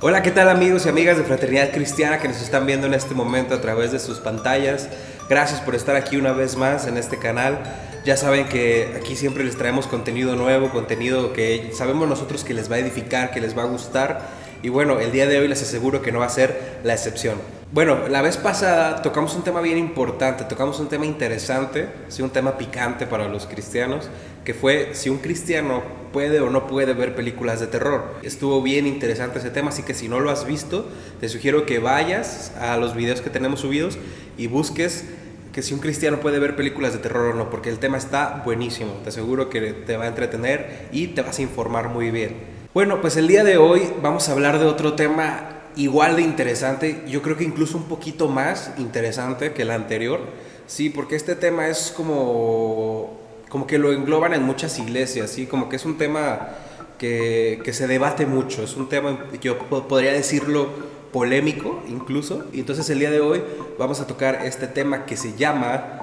Hola, ¿qué tal amigos y amigas de Fraternidad Cristiana que nos están viendo en este momento a través de sus pantallas? Gracias por estar aquí una vez más en este canal. Ya saben que aquí siempre les traemos contenido nuevo, contenido que sabemos nosotros que les va a edificar, que les va a gustar. Y bueno, el día de hoy les aseguro que no va a ser la excepción. Bueno, la vez pasada tocamos un tema bien importante, tocamos un tema interesante, sí, un tema picante para los cristianos, que fue si un cristiano puede o no puede ver películas de terror. Estuvo bien interesante ese tema, así que si no lo has visto, te sugiero que vayas a los videos que tenemos subidos y busques que si un cristiano puede ver películas de terror o no, porque el tema está buenísimo, te aseguro que te va a entretener y te vas a informar muy bien. Bueno, pues el día de hoy vamos a hablar de otro tema igual de interesante, yo creo que incluso un poquito más interesante que el anterior, sí, porque este tema es como que lo engloban en muchas iglesias, sí, como que es un tema que se debate mucho, es un tema, yo podría decirlo, polémico incluso, y entonces el día de hoy vamos a tocar este tema que se llama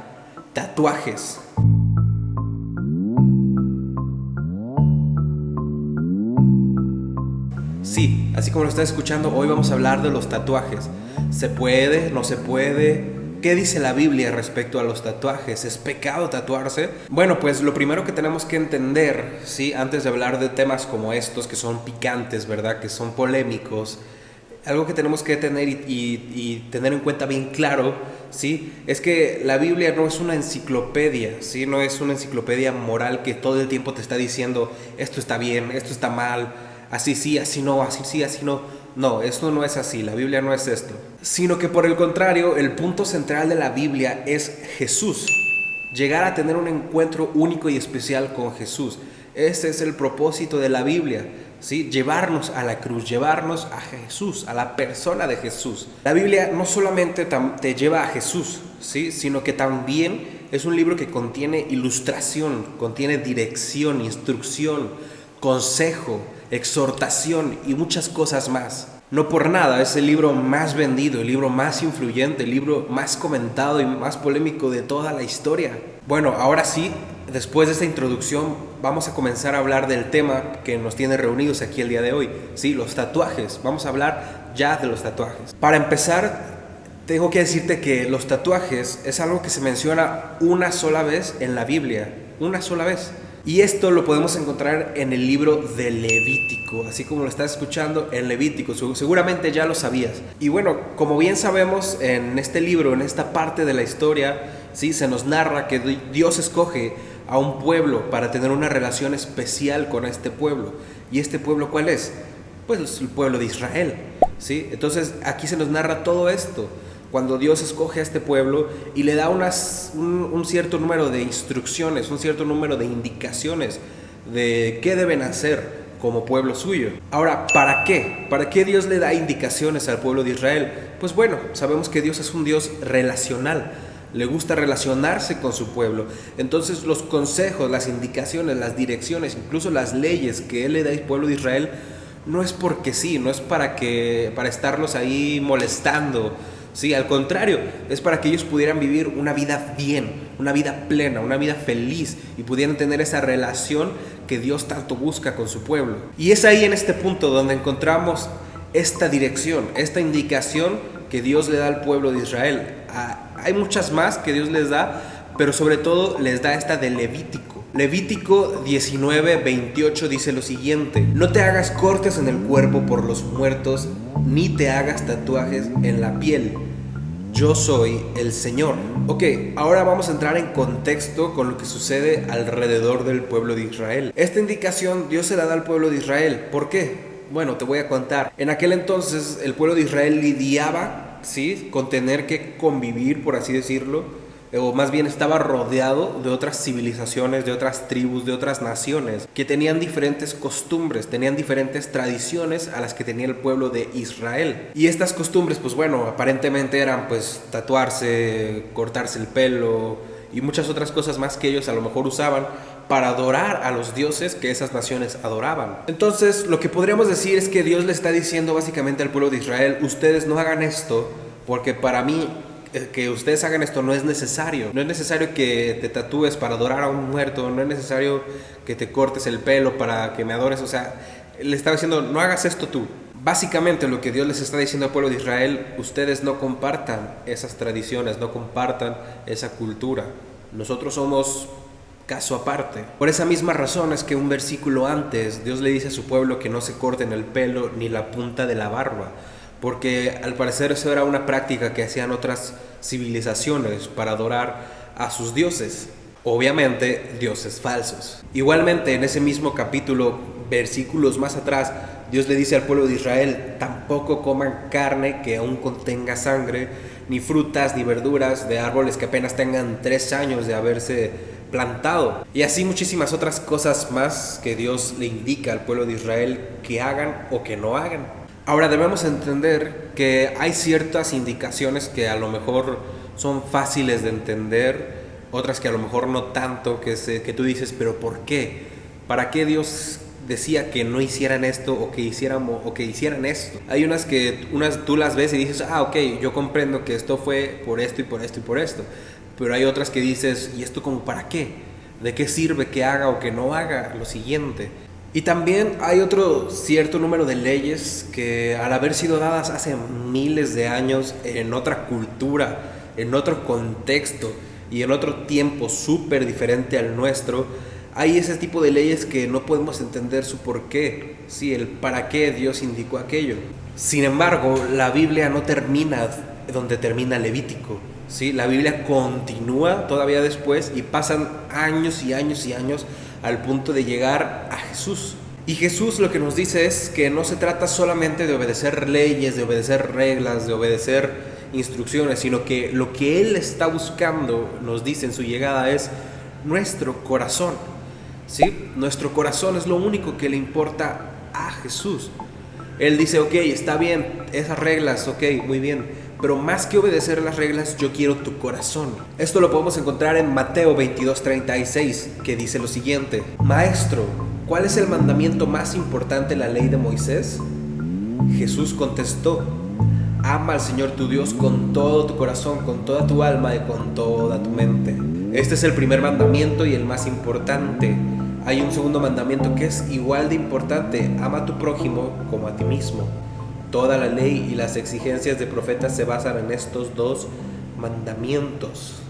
tatuajes. Sí, así como lo estás escuchando, hoy vamos a hablar de los tatuajes. ¿Se puede? ¿No se puede? ¿Qué dice la Biblia respecto a los tatuajes? ¿Es pecado tatuarse? Bueno, pues lo primero que tenemos que entender, ¿sí? Antes de hablar de temas como estos que son picantes, ¿verdad? Que son polémicos, algo que tenemos que tener y tener en cuenta bien claro, ¿sí? Es que la Biblia no es una enciclopedia, ¿sí? No es una enciclopedia moral que todo el tiempo te está diciendo esto está bien, esto está mal, así sí, así no, así sí, así no. No, esto no es así, la Biblia no es esto. Sino que por el contrario, el punto central de la Biblia es Jesús. Llegar a tener un encuentro único y especial con Jesús. Ese es el propósito de la Biblia, ¿sí? Llevarnos a la cruz, llevarnos a Jesús, a la persona de Jesús. La Biblia no solamente te lleva a Jesús, ¿sí? Sino que también es un libro que contiene ilustración, contiene dirección, instrucción, consejo, exhortación y muchas cosas más. No por nada es el libro más vendido, el libro más influyente, el libro más comentado y más polémico de toda la historia. Bueno, ahora sí, después de esta introducción, vamos a comenzar a hablar del tema que nos tiene reunidos aquí el día de hoy. Sí, los tatuajes. Vamos a hablar ya de los tatuajes. Para empezar, tengo que decirte que los tatuajes es algo que se menciona una sola vez en la Biblia. Una sola vez. Y esto lo podemos encontrar en el libro de Levítico, así como lo estás escuchando en Levítico, seguramente ya lo sabías. Y bueno, como bien sabemos, en este libro, en esta parte de la historia, ¿sí? Se nos narra que Dios escoge a un pueblo para tener una relación especial con este pueblo. ¿Y este pueblo cuál es? Pues el pueblo de Israel, ¿sí? Entonces aquí se nos narra todo esto. Cuando Dios escoge a este pueblo y le da un cierto número de instrucciones, un cierto número de indicaciones de qué deben hacer como pueblo suyo. Ahora, ¿para qué? ¿Para qué Dios le da indicaciones al pueblo de Israel? Pues bueno, sabemos que Dios es un Dios relacional, le gusta relacionarse con su pueblo. Entonces los consejos, las indicaciones, las direcciones, incluso las leyes que Él le da al pueblo de Israel, no es porque sí, no es para estarlos ahí molestando. Sí, al contrario, es para que ellos pudieran vivir una vida bien, una vida plena, una vida feliz y pudieran tener esa relación que Dios tanto busca con su pueblo. Y es ahí en este punto donde encontramos esta dirección, esta indicación que Dios le da al pueblo de Israel. Hay muchas más que Dios les da, pero sobre todo les da esta de Levítico. Levítico 19:28 dice lo siguiente: no te hagas cortes en el cuerpo por los muertos, ni te hagas tatuajes en la piel. Yo soy el Señor. Ok, ahora vamos a entrar en contexto con lo que sucede alrededor del pueblo de Israel. Esta indicación Dios se la da al pueblo de Israel. ¿Por qué? Bueno, te voy a contar. En aquel entonces el pueblo de Israel lidiaba, ¿sí?, con tener que convivir, por así decirlo, o más bien estaba rodeado de otras civilizaciones, de otras tribus, de otras naciones, que tenían diferentes costumbres, tenían diferentes tradiciones a las que tenía el pueblo de Israel. Y estas costumbres, pues bueno, aparentemente eran pues tatuarse, cortarse el pelo y muchas otras cosas más que ellos a lo mejor usaban para adorar a los dioses que esas naciones adoraban. Entonces, lo que podríamos decir es que Dios le está diciendo básicamente al pueblo de Israel: ustedes no hagan esto, porque para mí que ustedes hagan esto no es necesario. No es necesario que te tatúes para adorar a un muerto, no es necesario que te cortes el pelo para que me adores. O sea, le estaba diciendo: no hagas esto tú. Básicamente lo que Dios les está diciendo al pueblo de Israel: ustedes no compartan esas tradiciones, no compartan esa cultura. Nosotros somos caso aparte. Por esa misma razón es que un versículo antes Dios le dice a su pueblo que no se corten el pelo ni la punta de la barba, porque al parecer eso era una práctica que hacían otras civilizaciones para adorar a sus dioses. Obviamente dioses falsos. Igualmente en ese mismo capítulo, versículos más atrás, Dios le dice al pueblo de Israel: tampoco coman carne que aún contenga sangre, ni frutas ni verduras de árboles que apenas tengan 3 años de haberse plantado. Y así muchísimas otras cosas más que Dios le indica al pueblo de Israel que hagan o que no hagan. Ahora debemos entender que hay ciertas indicaciones que a lo mejor son fáciles de entender, otras que a lo mejor no tanto, que tú dices, pero ¿por qué? ¿Para qué Dios decía que no hicieran esto o que hicieran esto? Hay unas tú las ves y dices, ok, yo comprendo que esto fue por esto y por esto y por esto. Pero hay otras que dices, ¿y esto como para qué? ¿De qué sirve que haga o que no haga lo siguiente? Y también hay otro cierto número de leyes que, al haber sido dadas hace miles de años en otra cultura, en otro contexto y en otro tiempo súper diferente al nuestro, hay ese tipo de leyes que no podemos entender su porqué, sí, el para qué Dios indicó aquello. Sin embargo, la Biblia no termina donde termina Levítico, ¿sí? La Biblia continúa todavía después y pasan años y años y años al punto de llegar a Jesús. Y Jesús lo que nos dice es que no se trata solamente de obedecer leyes, de obedecer reglas, de obedecer instrucciones, sino que lo que Él está buscando, nos dice en su llegada, es nuestro corazón, ¿sí? Nuestro corazón es lo único que le importa a Jesús. Él dice, ok, está bien, esas reglas, ok, muy bien, pero más que obedecer las reglas, yo quiero tu corazón. Esto lo podemos encontrar en Mateo 22:36, que dice lo siguiente: Maestro, ¿cuál es el mandamiento más importante en la ley de Moisés? Jesús contestó: ama al Señor tu Dios con todo tu corazón, con toda tu alma y con toda tu mente. Este es el primer mandamiento y el más importante. Hay un segundo mandamiento que es igual de importante: ama a tu prójimo como a ti mismo. Toda la ley y las exigencias de profetas se basan en estos dos mandamientos.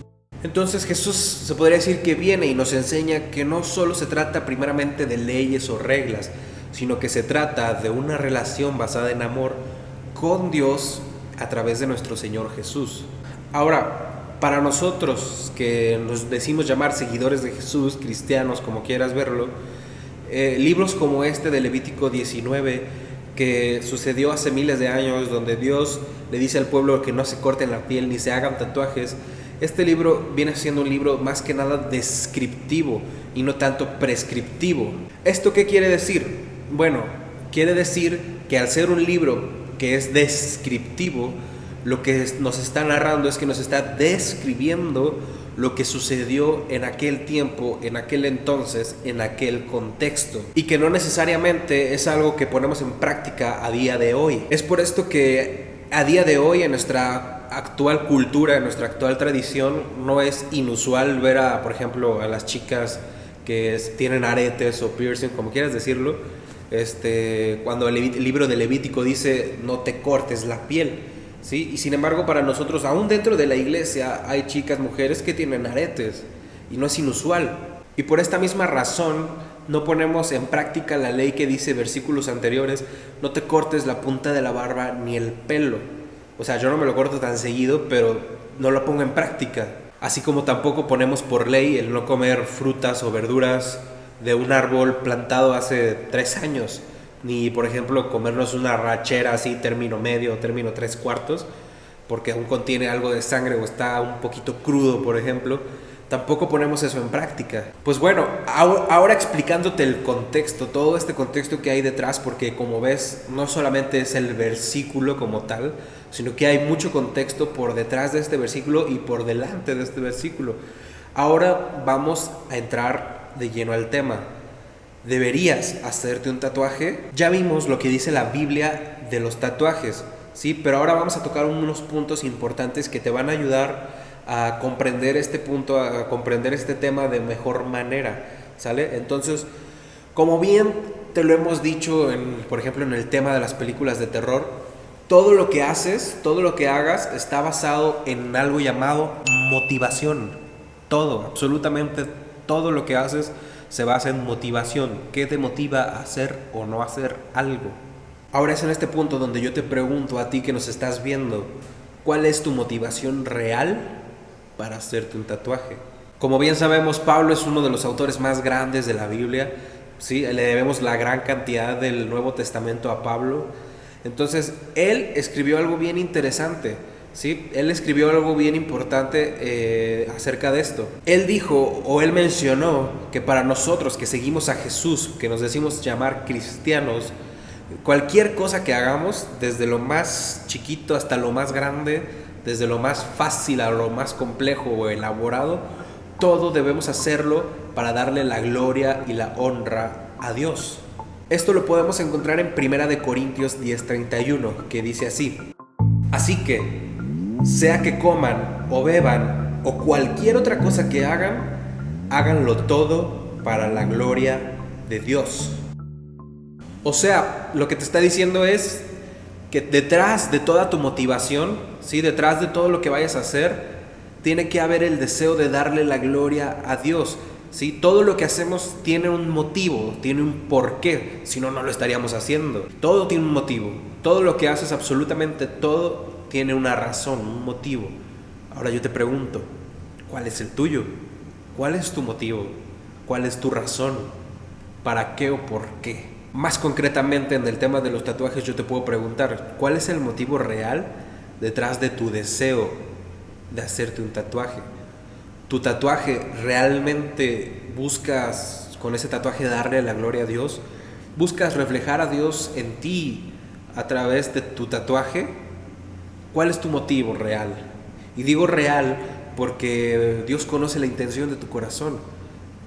Entonces Jesús, se podría decir que viene y nos enseña que no solo se trata primeramente de leyes o reglas, sino que se trata de una relación basada en amor con Dios a través de nuestro Señor Jesús. Ahora, para nosotros que nos decimos llamar seguidores de Jesús, cristianos, como quieras verlo, libros como este de Levítico 19, que sucedió hace miles de años, donde Dios le dice al pueblo que no se corten la piel ni se hagan tatuajes, este libro viene siendo un libro más que nada descriptivo y no tanto prescriptivo. ¿Esto qué quiere decir? Bueno, quiere decir que al ser un libro que es descriptivo, lo que nos está narrando es que nos está describiendo lo que sucedió en aquel tiempo, en aquel entonces, en aquel contexto, y que no necesariamente es algo que ponemos en práctica a día de hoy. Es por esto que a día de hoy, en nuestra actual cultura, en nuestra actual tradición, no es inusual ver por ejemplo, a las chicas que tienen aretes o piercing, como quieras decirlo, cuando el libro de Levítico dice no te cortes la piel, ¿sí? Y sin embargo, para nosotros, aún dentro de la iglesia, hay chicas, mujeres que tienen aretes y no es inusual. Y por esta misma razón no ponemos en práctica la ley que dice versículos anteriores: no te cortes la punta de la barba ni el pelo. O sea, yo no me lo corto tan seguido, pero no lo pongo en práctica. Así como tampoco ponemos por ley el no comer frutas o verduras de un árbol plantado hace 3 años, ni por ejemplo comernos una rachera así término medio o término 3/4 porque aún contiene algo de sangre o está un poquito crudo, por ejemplo. Tampoco ponemos eso en práctica. Pues bueno, ahora explicándote el contexto, todo este contexto que hay detrás, porque como ves, no solamente es el versículo como tal, sino que hay mucho contexto por detrás de este versículo y por delante de este versículo. Ahora vamos a entrar de lleno al tema. ¿Deberías hacerte un tatuaje? Ya vimos lo que dice la Biblia de los tatuajes, ¿sí? Pero ahora vamos a tocar unos puntos importantes que te van a ayudar a comprender este punto, a comprender este tema de mejor manera, ¿sale? Entonces, como bien te lo hemos dicho, por ejemplo, en el tema de las películas de terror. Todo lo que haces, todo lo que hagas está basado en algo llamado motivación. Todo, absolutamente todo lo que haces se basa en motivación. ¿Qué te motiva a hacer o no hacer algo? Ahora es en este punto donde yo te pregunto a ti que nos estás viendo, ¿cuál es tu motivación real para hacerte un tatuaje? Como bien sabemos, Pablo es uno de los autores más grandes de la Biblia. Sí, le debemos la gran cantidad del Nuevo Testamento a Pablo. Entonces, él escribió algo bien interesante, ¿sí? Él escribió algo bien importante acerca de esto. Él dijo, o él mencionó, que para nosotros que seguimos a Jesús, que nos decimos llamar cristianos, cualquier cosa que hagamos, desde lo más chiquito hasta lo más grande, desde lo más fácil a lo más complejo o elaborado, todo debemos hacerlo para darle la gloria y la honra a Dios. Esto lo podemos encontrar en 1 Corintios 10:31, que dice así: así que, sea que coman o beban o cualquier otra cosa que hagan, háganlo todo para la gloria de Dios. O sea, lo que te está diciendo es que detrás de toda tu motivación, ¿sí? Detrás de todo lo que vayas a hacer, tiene que haber el deseo de darle la gloria a Dios. ¿Sí? Todo lo que hacemos tiene un motivo, tiene un porqué, si no, no lo estaríamos haciendo. Todo tiene un motivo. Todo lo que haces, absolutamente todo, tiene una razón, un motivo. Ahora yo te pregunto, ¿cuál es el tuyo? ¿Cuál es tu motivo? ¿Cuál es tu razón? ¿Para qué o por qué? Más concretamente en el tema de los tatuajes yo te puedo preguntar, ¿cuál es el motivo real detrás de tu deseo de hacerte un tatuaje? ¿Tu tatuaje realmente buscas con ese tatuaje darle la gloria a Dios? ¿Buscas reflejar a Dios en ti a través de tu tatuaje? ¿Cuál es tu motivo real? Y digo real porque Dios conoce la intención de tu corazón.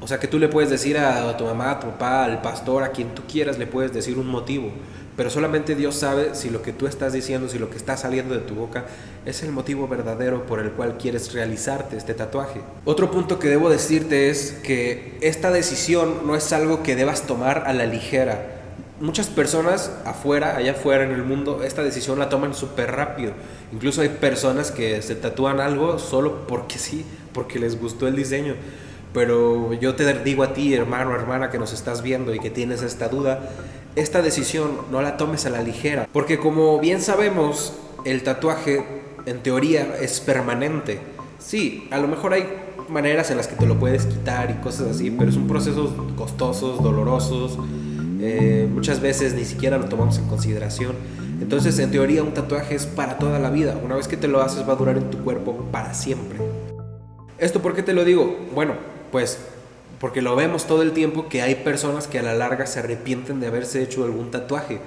O sea que tú le puedes decir a tu mamá, a tu papá, al pastor, a quien tú quieras, le puedes decir un motivo. Pero solamente Dios sabe si lo que tú estás diciendo, si lo que está saliendo de tu boca es el motivo verdadero por el cual quieres realizarte este tatuaje. Otro punto que debo decirte es que esta decisión no es algo que debas tomar a la ligera. Muchas personas allá afuera en el mundo, esta decisión la toman súper rápido. Incluso hay personas que se tatúan algo solo porque sí, porque les gustó el diseño. Pero yo te digo a ti, hermano o hermana que nos estás viendo y que tienes esta duda, esta decisión no la tomes a la ligera, porque como bien sabemos, el tatuaje en teoría es permanente. Sí, a lo mejor hay maneras en las que te lo puedes quitar y cosas así, pero es un proceso costosos, dolorosos, muchas veces ni siquiera lo tomamos en consideración. Entonces, en teoría, un tatuaje es para toda la vida. Una vez que te lo haces, va a durar en tu cuerpo para siempre. ¿Esto por qué te lo digo? Bueno, pues porque lo vemos todo el tiempo que hay personas que a la larga se arrepienten de haberse hecho algún tatuaje.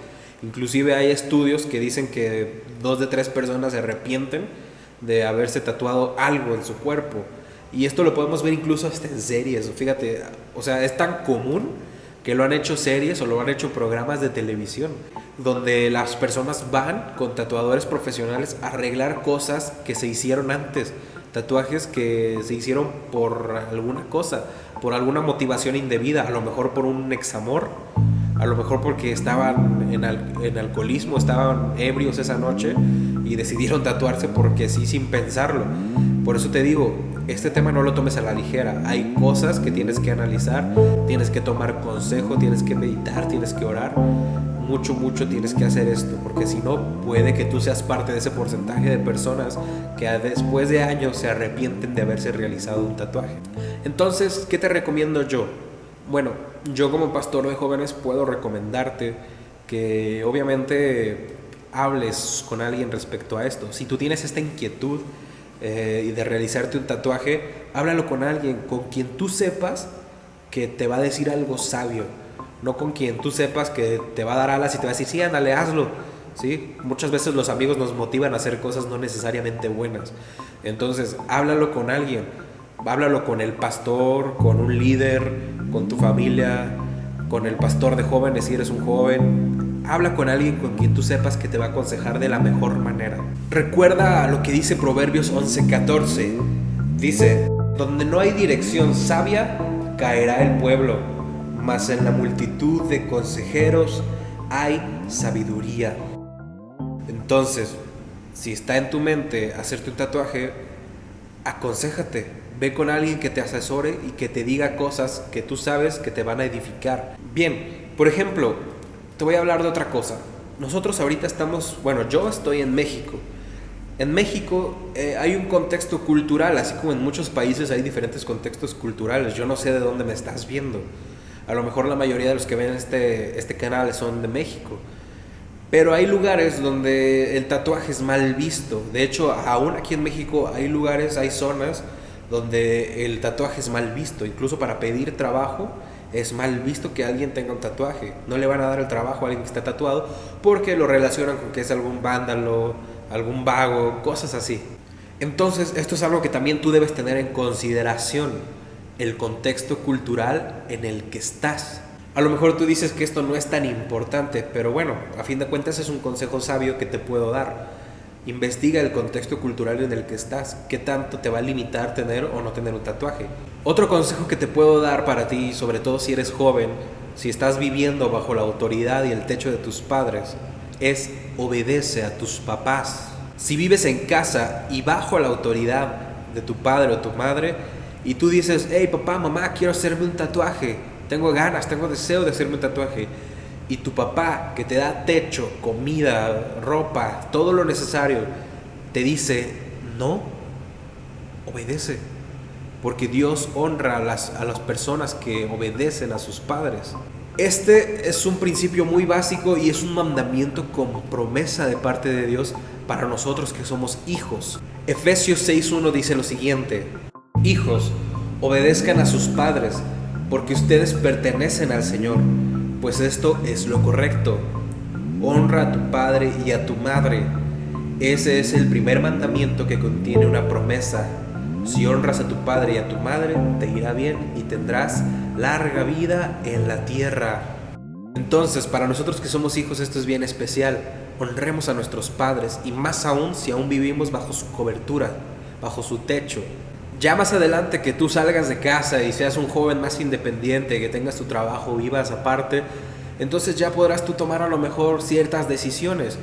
Inclusive hay estudios que dicen que 2 de 3 personas se arrepienten de haberse tatuado algo en su cuerpo. Y esto lo podemos ver incluso hasta en series. Fíjate, o sea, es tan común que lo han hecho series o lo han hecho programas de televisión, donde las personas van con tatuadores profesionales a arreglar cosas que se hicieron antes. Tatuajes que se hicieron por alguna cosa, por alguna motivación indebida, a lo mejor por un examor, a lo mejor porque estaban en alcoholismo, estaban ebrios esa noche y decidieron tatuarse porque sí, sin pensarlo. Por eso te digo, este tema no lo tomes a la ligera. Hay cosas que tienes que analizar, tienes que tomar consejo, tienes que meditar, tienes que orar. Mucho tienes que hacer esto, porque si no, puede que tú seas parte de ese porcentaje de personas que después de años se arrepienten de haberse realizado un tatuaje. Entonces, ¿qué te recomiendo yo? Bueno, yo como pastor de jóvenes puedo recomendarte que obviamente hables con alguien respecto a esto. Si tú tienes esta inquietud y de realizarte un tatuaje, háblalo con alguien con quien tú sepas que te va a decir algo sabio. No con quien tú sepas que te va a dar alas y te va a decir, sí, ándale, hazlo. ¿Sí? Muchas veces los amigos nos motivan a hacer cosas no necesariamente buenas. Entonces, háblalo con alguien. Háblalo con el pastor, con un líder, con tu familia, con el pastor de jóvenes si eres un joven. Habla con alguien con quien tú sepas que te va a aconsejar de la mejor manera. Recuerda lo que dice Proverbios 11:14. Dice, donde no hay dirección sabia, caerá el pueblo, mas en la multitud de consejeros hay sabiduría. Entonces, si está en tu mente hacerte un tatuaje, aconséjate, ve con alguien que te asesore y que te diga cosas que tú sabes que te van a edificar. Bien, por ejemplo, te voy a hablar de otra cosa. Nosotros ahorita yo estoy en México. En México hay un contexto cultural, así como en muchos países hay diferentes contextos culturales. Yo no sé de dónde me estás viendo. A lo mejor la mayoría de los que ven este canal son de México. Pero hay lugares donde el tatuaje es mal visto. De hecho, aún aquí en México hay lugares, hay zonas donde el tatuaje es mal visto. Incluso para pedir trabajo es mal visto que alguien tenga un tatuaje. No le van a dar el trabajo a alguien que está tatuado porque lo relacionan con que es algún vándalo, algún vago, cosas así. Entonces, esto es algo que también tú debes tener en consideración, el contexto cultural en el que estás. A lo mejor tú dices que esto no es tan importante, pero bueno, a fin de cuentas es un consejo sabio que te puedo dar. Investiga el contexto cultural en el que estás, qué tanto te va a limitar tener o no tener un tatuaje. Otro consejo que te puedo dar para ti, sobre todo si eres joven, si estás viviendo bajo la autoridad y el techo de tus padres, es obedece a tus papás. Si vives en casa y bajo la autoridad de tu padre o tu madre, y tú dices, hey papá, mamá, quiero hacerme un tatuaje, tengo ganas, tengo deseo de hacerme un tatuaje, y tu papá, que te da techo, comida, ropa, todo lo necesario, te dice no, obedece, porque Dios honra a las personas que obedecen a sus padres. Este es un principio muy básico y es un mandamiento con promesa de parte de Dios para nosotros que somos hijos. Efesios 6:1 dice lo siguiente: hijos, obedezcan a sus padres, porque ustedes pertenecen al Señor, pues esto es lo correcto. Honra a tu padre y a tu madre. Ese es el primer mandamiento que contiene una promesa. Si honras a tu padre y a tu madre, te irá bien y tendrás larga vida en la tierra. Entonces, para nosotros que somos hijos, esto es bien especial. Honremos a nuestros padres, y más aún si aún vivimos bajo su cobertura, bajo su techo. Ya más adelante que tú salgas de casa y seas un joven más independiente, que tengas tu trabajo, vivas aparte, entonces ya podrás tú tomar a lo mejor ciertas decisiones.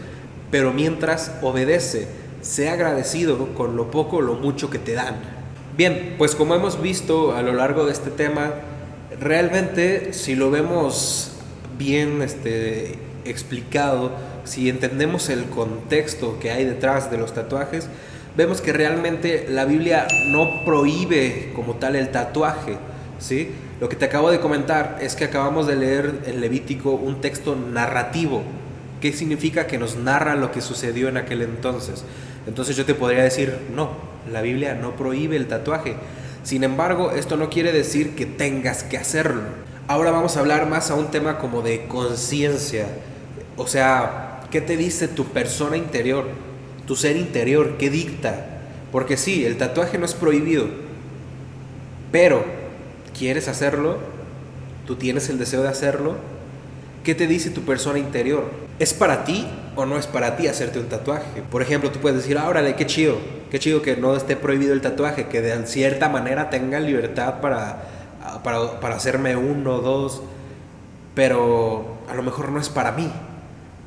Pero mientras, obedece, sea agradecido con lo poco o lo mucho que te dan. Bien, pues como hemos visto a lo largo de este tema, realmente si lo vemos bien explicado, si entendemos el contexto que hay detrás de los tatuajes, vemos que realmente la Biblia no prohíbe como tal el tatuaje, ¿sí? Lo que te acabo de comentar es que acabamos de leer en Levítico un texto narrativo. ¿Qué significa? Que nos narra lo que sucedió en aquel entonces. Entonces yo te podría decir, no, la Biblia no prohíbe el tatuaje. Sin embargo, esto no quiere decir que tengas que hacerlo. Ahora vamos a hablar más a un tema como de conciencia. O sea, ¿qué te dice tu persona interior? Tu ser interior, ¿qué dicta? Porque sí, el tatuaje no es prohibido, pero ¿quieres hacerlo? ¿Tú tienes el deseo de hacerlo? ¿Qué te dice tu persona interior? ¿Es para ti o no es para ti hacerte un tatuaje? Por ejemplo, tú puedes decir, órale, qué chido que no esté prohibido el tatuaje, que de cierta manera tenga libertad para hacerme uno o dos, pero a lo mejor no es para mí,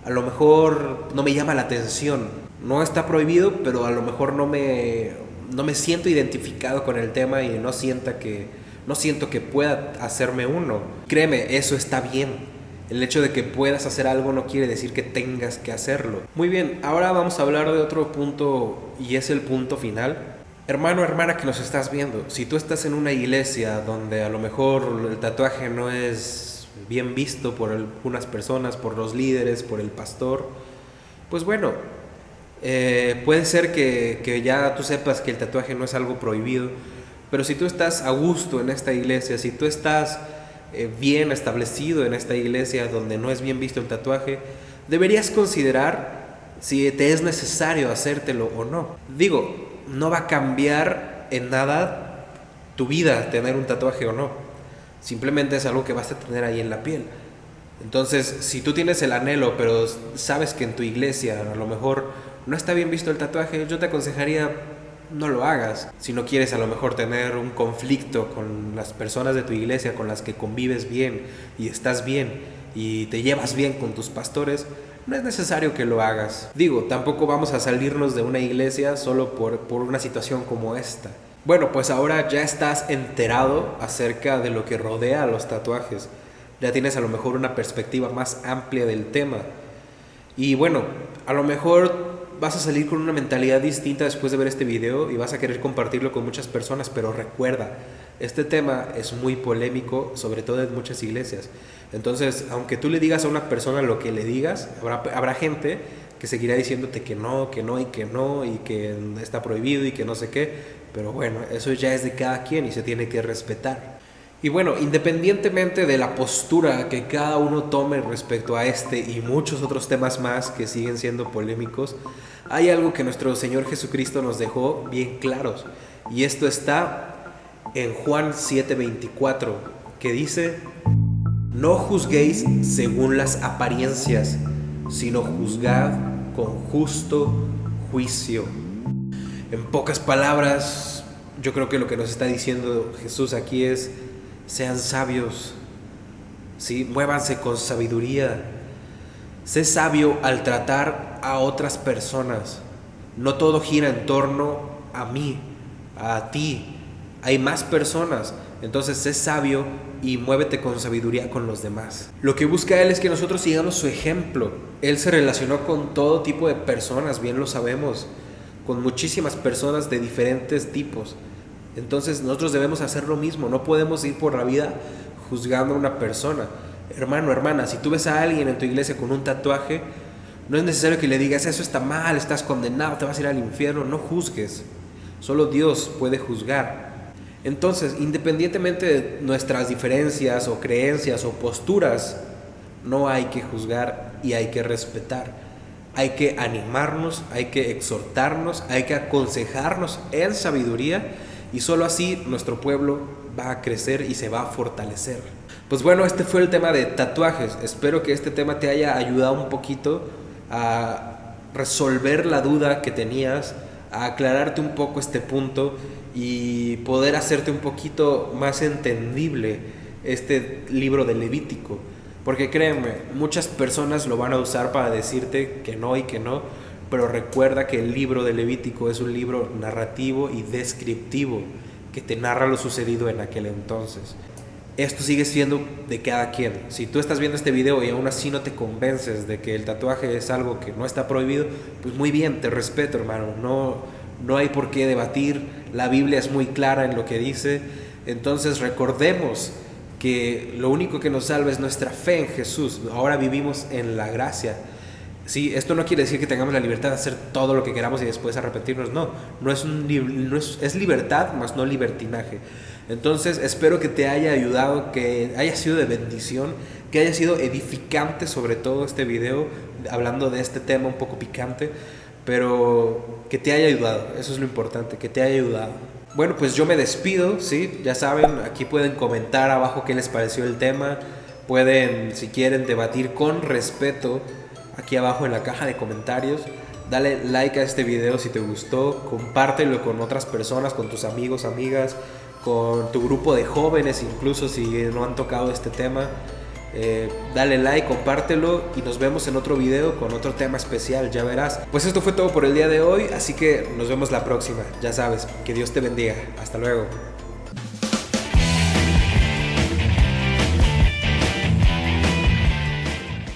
a lo mejor no me llama la atención, no está prohibido, pero a lo mejor no me siento identificado con el tema y no siento que pueda hacerme uno. Créeme, eso está bien. El hecho de que puedas hacer algo no quiere decir que tengas que hacerlo. Muy bien, ahora vamos a hablar de otro punto, y es el punto final. Hermano, hermana que nos estás viendo, si tú estás en una iglesia donde a lo mejor el tatuaje no es bien visto por algunas personas, por los líderes, por el pastor, pues bueno, puede ser que ya tú sepas que el tatuaje no es algo prohibido, pero si tú estás a gusto en esta iglesia, si tú estás bien establecido en esta iglesia donde no es bien visto el tatuaje, deberías considerar si te es necesario hacértelo o no. Digo, no va a cambiar en nada tu vida tener un tatuaje o no, simplemente es algo que vas a tener ahí en la piel. Entonces, si tú tienes el anhelo, pero sabes que en tu iglesia a lo mejor no está bien visto el tatuaje, yo te aconsejaría no lo hagas. Si no quieres a lo mejor tener un conflicto con las personas de tu iglesia con las que convives bien y estás bien y te llevas bien con tus pastores, no es necesario que lo hagas. Digo, tampoco vamos a salirnos de una iglesia solo por una situación como esta. Bueno, pues ahora ya estás enterado acerca de lo que rodea a los tatuajes. Ya tienes a lo mejor una perspectiva más amplia del tema. Y bueno, a lo mejor vas a salir con una mentalidad distinta después de ver este video y vas a querer compartirlo con muchas personas, pero recuerda, este tema es muy polémico, sobre todo en muchas iglesias. Entonces, aunque tú le digas a una persona lo que le digas, habrá gente que seguirá diciéndote que no y que está prohibido y que no sé qué, pero bueno, eso ya es de cada quien y se tiene que respetar. Y bueno, independientemente de la postura que cada uno tome respecto a este y muchos otros temas más que siguen siendo polémicos, hay algo que nuestro Señor Jesucristo nos dejó bien claros. Y esto está en Juan 7:24, que dice: no juzguéis según las apariencias, sino juzgad con justo juicio. En pocas palabras, yo creo que lo que nos está diciendo Jesús aquí es: sean sabios, ¿sí? Muévanse con sabiduría. Sé sabio al tratar a otras personas. No todo gira en torno a mí, a ti. Hay más personas. Entonces sé sabio y muévete con sabiduría con los demás. Lo que busca Él es que nosotros sigamos su ejemplo. Él se relacionó con todo tipo de personas, bien lo sabemos, con muchísimas personas de diferentes tipos. Entonces nosotros debemos hacer lo mismo. No podemos ir por la vida juzgando a una persona. Hermano, hermana, si tú ves a alguien en tu iglesia con un tatuaje, no es necesario que le digas: eso está mal, estás condenado, te vas a ir al infierno. No juzgues. Solo Dios puede juzgar. Entonces, independientemente de nuestras diferencias o creencias o posturas, no hay que juzgar y hay que respetar. Hay que animarnos, hay que exhortarnos, hay que aconsejarnos en sabiduría. Y solo así nuestro pueblo va a crecer y se va a fortalecer. Pues bueno, este fue el tema de tatuajes. Espero que este tema te haya ayudado un poquito a resolver la duda que tenías, a aclararte un poco este punto y poder hacerte un poquito más entendible este libro de Levítico. Porque créeme, muchas personas lo van a usar para decirte que no y que no, pero recuerda que el libro de Levítico es un libro narrativo y descriptivo que te narra lo sucedido en aquel entonces. Esto sigue siendo de cada quien. Si tú estás viendo este video y aún así no te convences de que el tatuaje es algo que no está prohibido, pues muy bien, te respeto, hermano. No hay por qué debatir. La Biblia es muy clara en lo que dice. Entonces recordemos que lo único que nos salva es nuestra fe en Jesús. Ahora vivimos en la gracia. Sí, esto no quiere decir que tengamos la libertad de hacer todo lo que queramos y después arrepentirnos. Es libertad, más no libertinaje. Entonces espero que te haya ayudado, que haya sido de bendición, que haya sido edificante sobre todo este video, hablando de este tema un poco picante, pero que te haya ayudado. Eso es lo importante, que te haya ayudado. Bueno, pues yo me despido, ¿sí? Ya saben, aquí pueden comentar abajo qué les pareció el tema. Pueden, si quieren, debatir con respeto aquí abajo en la caja de comentarios. Dale like a este video si te gustó, compártelo con otras personas, con tus amigos, amigas, con tu grupo de jóvenes, incluso si no han tocado este tema. Dale like, compártelo y nos vemos en otro video con otro tema especial, ya verás. Pues esto fue todo por el día de hoy, así que nos vemos la próxima. Ya sabes, que Dios te bendiga. Hasta luego.